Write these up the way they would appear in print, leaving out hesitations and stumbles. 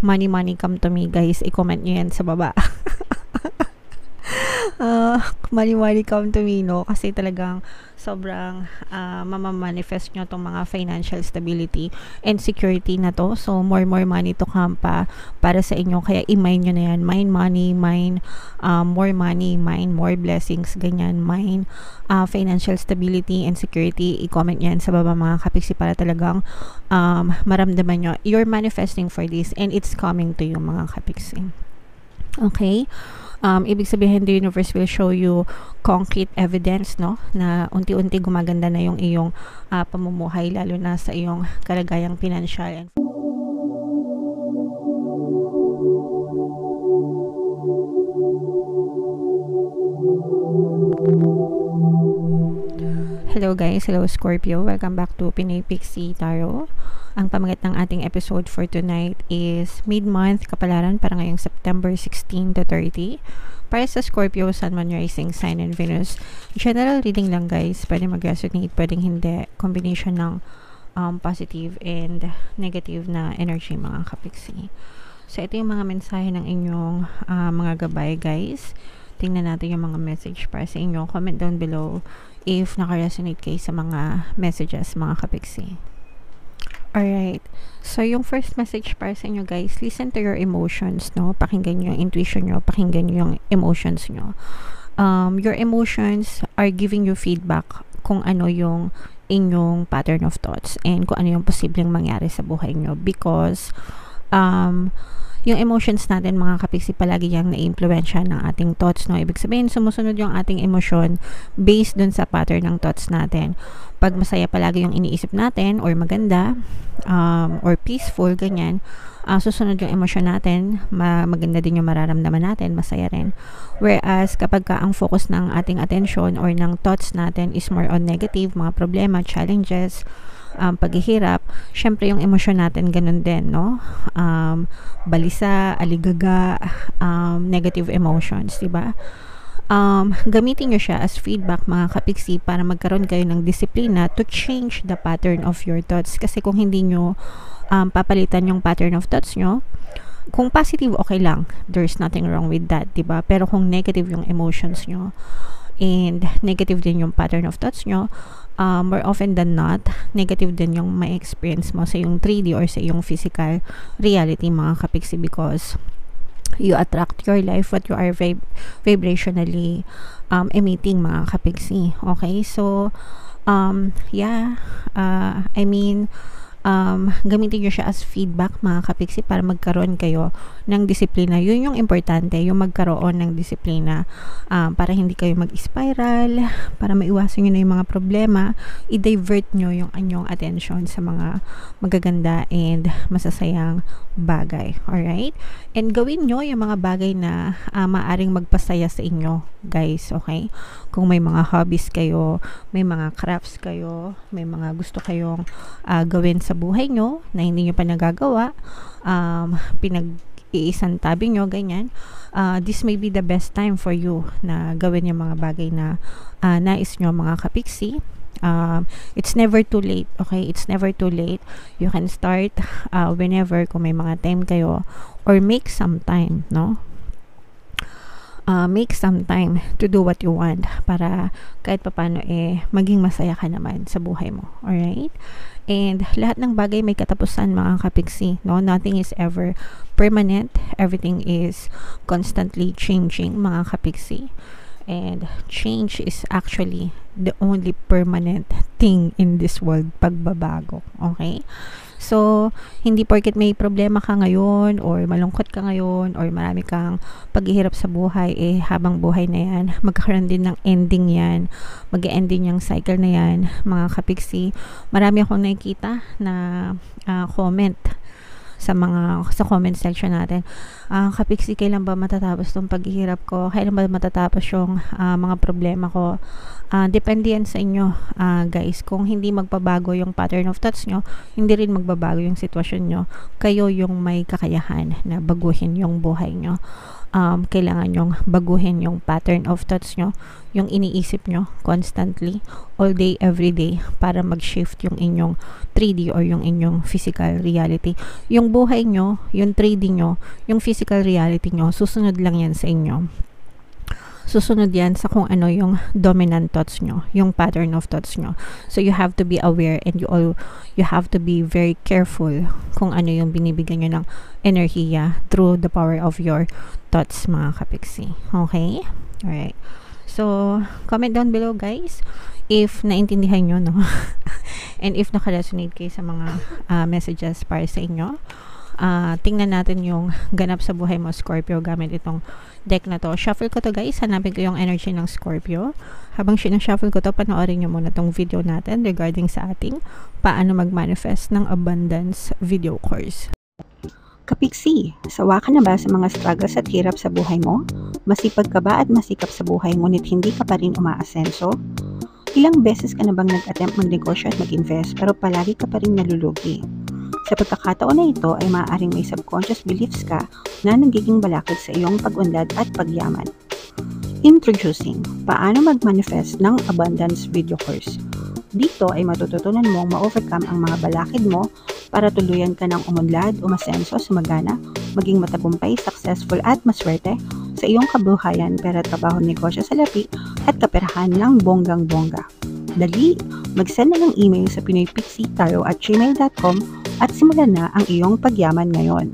money come to me, guys, i-comment nyo yan sa baba. Money come to me, no? Kasi talagang sobrang mamamanifest nyo tong mga financial stability and security na to. So, more money to come pa para sa inyo. Kaya i-mine nyo na yan. Mine money, mine more money, mine more blessings, ganyan. Mine financial stability and security. I-comment nyo yan sa baba, mga kapiksi, para talagang maramdaman nyo. You're manifesting for this and it's coming to you, mga kapiksi. Okay? Ibig sabihin, the universe will show you concrete evidence, no, na unti-unti gumaganda na yung iyong pamumuhay, lalo na sa iyong kalagayang financial. Hello guys, hello Scorpio, welcome back to Pinoy Pixie Tarot. Ang pamagat ng ating episode for tonight is mid-month kapalaran para ngayong September 16 to 30. Para sa Scorpio, Sun, Moon, Rising, Sign, and Venus. General reading lang guys, pwede mag-resonate, pwedeng hindi. Combination ng positive and negative na energy, mga kapiksi. So ito yung mga mensahe ng inyong mga gabay guys. Tingnan natin yung mga message para sa inyo. Comment down below if naka-resonate kayo sa mga messages, mga kapiksi. Alright, so yung first message para sa inyo guys, listen to your emotions, no? Pakinggan nyo yung intuition nyo, pakinggan nyo yung emotions nyo. Your emotions are giving you feedback kung ano yung inyong pattern of thoughts and kung ano yung posibleng mangyari sa buhay nyo, because yung emotions natin, mga kapiksi, palagi yung na-influensya ng ating thoughts, no? Ibig sabihin, sumusunod yung ating emosyon based dun sa pattern ng thoughts natin. Pag masaya palagi yung iniisip natin, or maganda, or peaceful, ganyan, susunod yung emosyon natin, maganda din yung mararamdaman natin, masaya rin. Whereas, kapag ang focus ng ating attention or ng thoughts natin is more on negative, mga problema, challenges, paghihirap, syempre yung emosyon natin ganun din, no? Balisa, aligaga, negative emotions, diba? Gamitin nyo siya as feedback, mga kapiksi, para magkaroon kayo ng disiplina to change the pattern of your thoughts. Kasi kung hindi nyo papalitan yung pattern of thoughts nyo, kung positive, okay lang, there's nothing wrong with that, diba? Pero kung negative yung emotions nyo and negative din yung pattern of thoughts nyo, more often than not, negative din yung may experience mo sa yung 3D or sa yung physical reality, mga kapiksi, because you attract your life what you are vibrationally emitting, mga kapiksi. Okay, so I mean, gamitin nyo siya as feedback, mga kapiksi, para magkaroon kayo ng disiplina. Yun yung importante, yung magkaroon ng disiplina, para hindi kayo mag-spiral, para maiwasan nyo na yung mga problema, i-divert nyo yung anyong attention sa mga magaganda and masasayang bagay. Alright? And gawin nyo yung mga bagay na maaring magpasaya sa inyo, guys. Okay? Kung may mga hobbies kayo, may mga crafts kayo, may mga gusto kayong gawin sa buhay nyo na hindi nyo pa nagagawa, pinag-iisang tabi nyo, ganyan, this may be the best time for you na gawin yung mga bagay na nais nyo, mga kapiksi. It's never too late, okay? It's never too late. You can start whenever, kung may mga time kayo, or make some time, no? Make some time to do what you want para kahit papano maging masaya ka naman sa buhay mo. Alright? And lahat ng bagay may katapusan, mga kapiksi, no? Nothing is ever permanent. Everything is constantly changing, mga kapiksi. And change is actually the only permanent thing in this world, pagbabago. Okay? So, hindi porket may problema ka ngayon, or malungkot ka ngayon, or marami kang paghihirap sa buhay, habang buhay na yan, magkakaroon din ng ending yan. Mag-e-end din yung cycle na yan, mga kapiksi. Marami akong nakikita na comment sa comment section natin. Kapiksi, kailan ba matatapos tong paghihirap ko? Kailan ba matatapos yung mga problema ko? Depende yan sa inyo, guys. Kung hindi magbabago yung pattern of thoughts nyo, hindi rin magbabago yung sitwasyon nyo. Kayo yung may kakayahan na baguhin yung buhay nyo. kailangan nyong baguhin yung pattern of thoughts nyo, yung iniisip nyo constantly, all day, every day, para mag-shift yung inyong 3D or yung inyong physical reality. Yung buhay nyo, yung 3D nyo, yung physical reality nyo, susunod lang yan sa inyo. Susunod yan sa kung ano yung dominant thoughts nyo, yung pattern of thoughts nyo. So you have to be aware and you have to be very careful kung ano yung binibigyan nyo ng enerhiya through the power of your thoughts, mga kapiksi. Okay? Alright. So, comment down below, guys, if naintindihan nyo, no? And if naka-resonate kayo sa mga messages para sa inyo. Tingnan natin yung ganap sa buhay mo, Scorpio, gamit itong deck na to. Shuffle ko to, guys. Hanapin ko yung energy ng Scorpio. Habang sinashuffle ko to, panoorin nyo muna tong video natin regarding sa ating paano mag-manifest ng abundance video course. Kapiksi, sawa ka na ba sa mga struggles at hirap sa buhay mo? Masipag ka ba at masikap sa buhay ngunit hindi ka pa rin umaasenso? Ilang beses ka na bang nag-attempt magnegosyo at mag-invest pero palagi ka pa rin nalulugi? Sa pagkakataon na ito ay maaaring may subconscious beliefs ka na nagiging balakid sa iyong pag-unlad at pagyaman. Introducing, paano mag-manifest ng abundance video course. Dito ay matututunan mong ma-overcome ang mga balakid mo para tuluyan ka ng umunlad, umasenso, sumagana, maging matagumpay, successful at maswerte sa iyong kabuhayan, pera, trabaho, negosyo, salapi at kaperahan ng bonggang-bongga. Dali, mag-send na ng email sa pinoypixitaro@gmail.com at simulan na ang iyong pagyaman ngayon.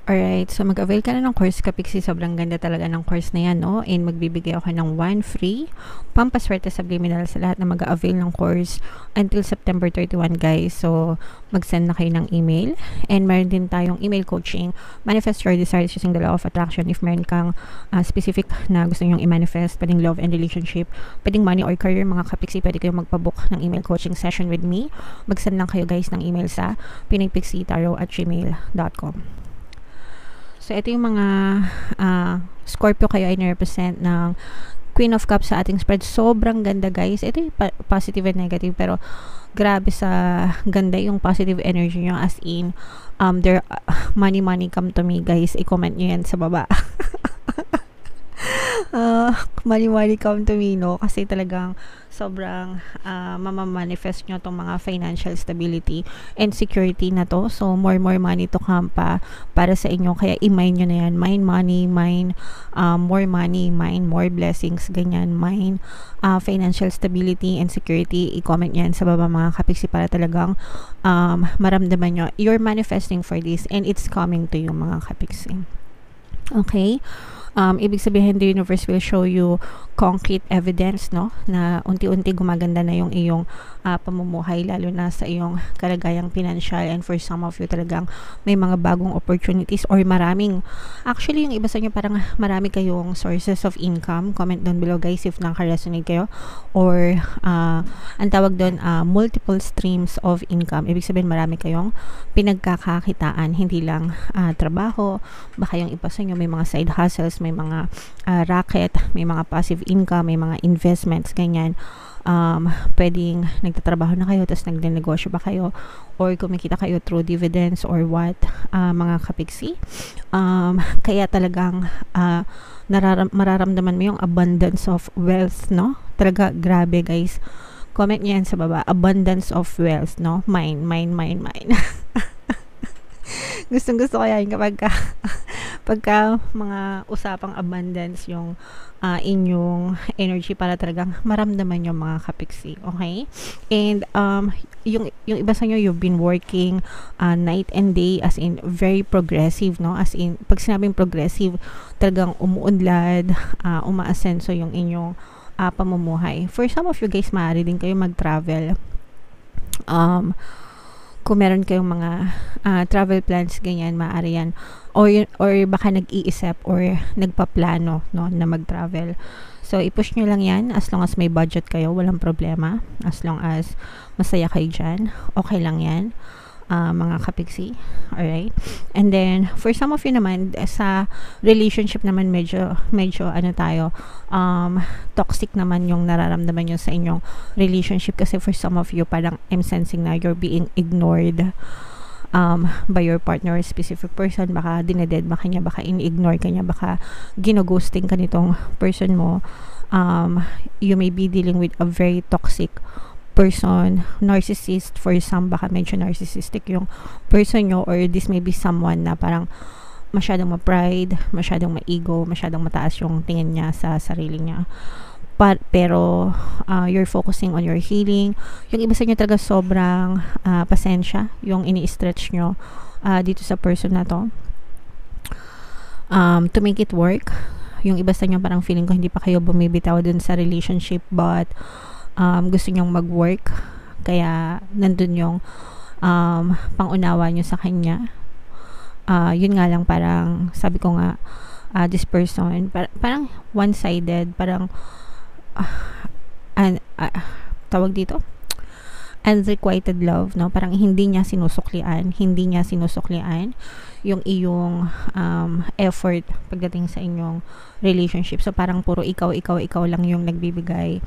Alright, so mag-avail ka na ng course, Kapiksi. Sobrang ganda talaga ng course na yan, no? And magbibigay ako ng 1 free pampaswerte subliminal sa lahat na mag-avail ng course until September 31, guys. So, mag-send na kayo ng email. And meron din tayong email coaching. Manifest your desires using the law of attraction. If meron kang specific na gusto nyong i-manifest, pwedeng love and relationship, pwedeng money or career, mga Kapiksi, pwede kayong magpabook ng email coaching session with me. Mag-send lang kayo, guys, ng email sa pinoypixitaro@gmail.com. So, ito yung mga Scorpio kayo ay nirepresent ng Queen of Cups sa ating spread. Sobrang ganda, guys. Ito yung positive and negative, pero grabe sa ganda yung positive energy nyo. As in, there money come to me, guys. I-comment nyo yan sa baba. Money come to me, no? Kasi talagang sobrang mamamanifest nyo itong mga financial stability and security na to. So, more money to come pa para sa inyo. Kaya, i-mine nyo na yan. Mine money, mine more money, mine more blessings, ganyan. Mine financial stability and security. I-comment nyo yan sa baba, mga Kapiksi, para talagang maramdaman nyo. You're manifesting for this and it's coming to you, mga Kapiksi. Okay? Ibig sabihin, the universe will show you concrete evidence, no, na unti-unti gumaganda na yung iyong pamumuhay, lalo na sa iyong kalagayang financial, and for some of you talagang may mga bagong opportunities or maraming, actually yung iba sa inyo parang marami kayong sources of income. Comment down below, guys, if naka-resonate kayo, or ang tawag doon, multiple streams of income. Ibig sabihin, marami kayong pinagkakakitaan, hindi lang trabaho, baka yung iba sa inyo may mga side hustles, may mga racket, may mga passive income, may mga investments, ganyan. Pwedeng nagtatrabaho na kayo tapos nagnenegosyo ba kayo, or kumikita kayo through dividends or what, mga Kapiksi. Kaya talagang mararamdaman mo yung abundance of wealth, no? Talaga grabe, guys. Comment nyo yan sa baba, abundance of wealth, no? Mine. Gusto ko yan pagka mga usapang abundance yung inyong energy, para talagang maramdaman yung mga Kapiksi. Okay? And yung iba sa inyo, you've been working night and day, as in very progressive, no? As in, pag sinabing progressive, talagang umuunlad, umaasenso yung inyong pamumuhay. For some of you, guys, maaari din kayo mag-travel. Kung meron kayong mga travel plans, ganyan, maaari yan. Or baka nag-iisip or nagpaplano, no, na mag-travel. So, i-push nyo lang yan. As long as may budget kayo, walang problema. As long as masaya kayo dyan, okay lang yan, mga Kapiksi. Alright? And then, for some of you naman, sa relationship naman, medyo ano tayo, toxic naman yung nararamdaman nyo sa inyong relationship. Kasi for some of you, parang I'm sensing na you're being ignored. by your partner or specific person. Baka dinededma ka niya, baka in-ignore ka niya, baka gino-ghosting ka nitong person mo. You may be dealing with a very toxic person, narcissist for some, baka medyo narcissistic yung person nyo, or this may be someone na parang masyadong ma-pride, masyadong ma-ego, masyadong mataas yung tingin niya sa sarili niya. Pero you're focusing on your healing. Yung iba sa inyo talaga sobrang pasensya yung ini-stretch nyo dito sa person na to, to make it work. Yung iba sa inyo parang feeling ko hindi pa kayo bumibitaw dun sa relationship, but gusto nyong mag-work, kaya nandun yung pangunawa nyo sa kanya. Yun nga lang, parang sabi ko nga, this person parang one-sided, parang tawag dito, unrequited love, no? Parang hindi niya sinusuklian yung iyong effort pagdating sa inyong relationship. So parang puro ikaw lang yung nagbibigay,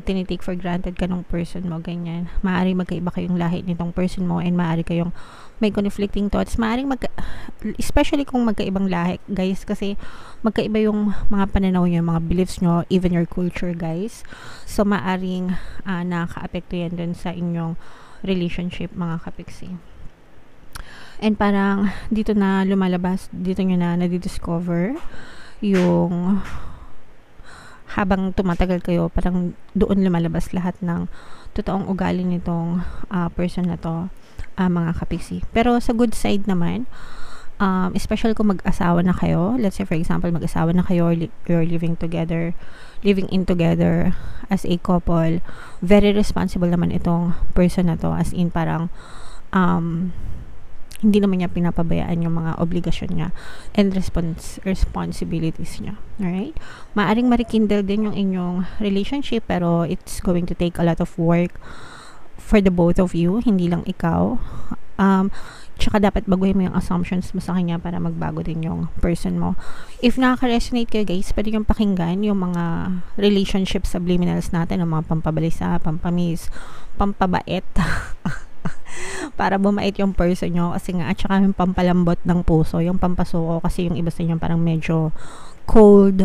tinitake for granted ka ng person mo, ganyan. Maaari magkaiba kayong lahi nitong person mo, and maaari kayong may conflicting thoughts. Maaring especially kung magkaibang lahi, guys, kasi magkaiba yung mga pananaw nyo, yung mga beliefs nyo, even your culture, guys. So maaring nakaka-apekto yan dun sa inyong relationship, mga kapiksi. And parang dito na lumalabas, dito nyo na nadidiscover yung habang tumatagal kayo, parang doon lumalabas lahat ng totoong ugali nitong person na to, mga kapiksi. Pero sa good side naman, especially kung mag-asawa na kayo, let's say for example mag-asawa na kayo, or you're living in together as a couple, very responsible naman itong person na to, as in parang hindi naman niya pinapabayaan yung mga obligasyon niya and responsibilities niya. Alright? Maaring marikindle din yung inyong relationship, pero it's going to take a lot of work for the both of you, hindi lang ikaw. Tsaka dapat baguhin mo yung assumptions mo sa kanya para magbago din yung person mo. If nakaka-resonate kayo, guys, pwede yung pakinggan yung mga relationship subliminals natin, yung mga pampabalisa, pampamis, pampabait, para bumait yung person nyo, kasi nga, at saka yung pampalambot ng puso, yung pampasuko, kasi yung iba sa inyo parang medyo cold,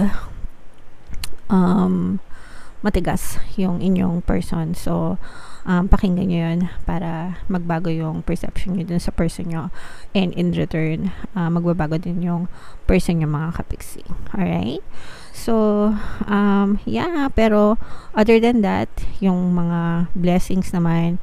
matigas yung inyong person. So pakinggan nyo yun para magbago yung perception nyo dun sa person nyo, and in return magbabago din yung person nyo, mga kapiksi. Alright? So yeah, pero other than that, yung mga blessings naman,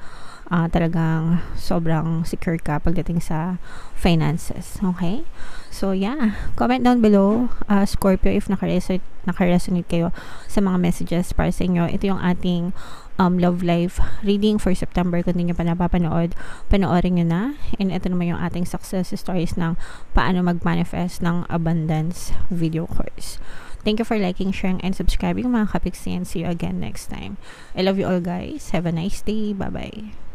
talagang sobrang secure ka pagdating sa finances. Okay? So yeah, comment down below, Scorpio, if naka-resonate kayo sa mga messages para sa inyo. Ito yung ating love life reading for September. Kung hindi nyo pa napapanood, panoorin nyo na. And ito naman yung ating success stories ng paano mag-manifest ng abundance video course. Thank you for liking, sharing, and subscribing, mga kapiksi, and see you again next time. I love you all, guys. Have a nice day. Bye-bye.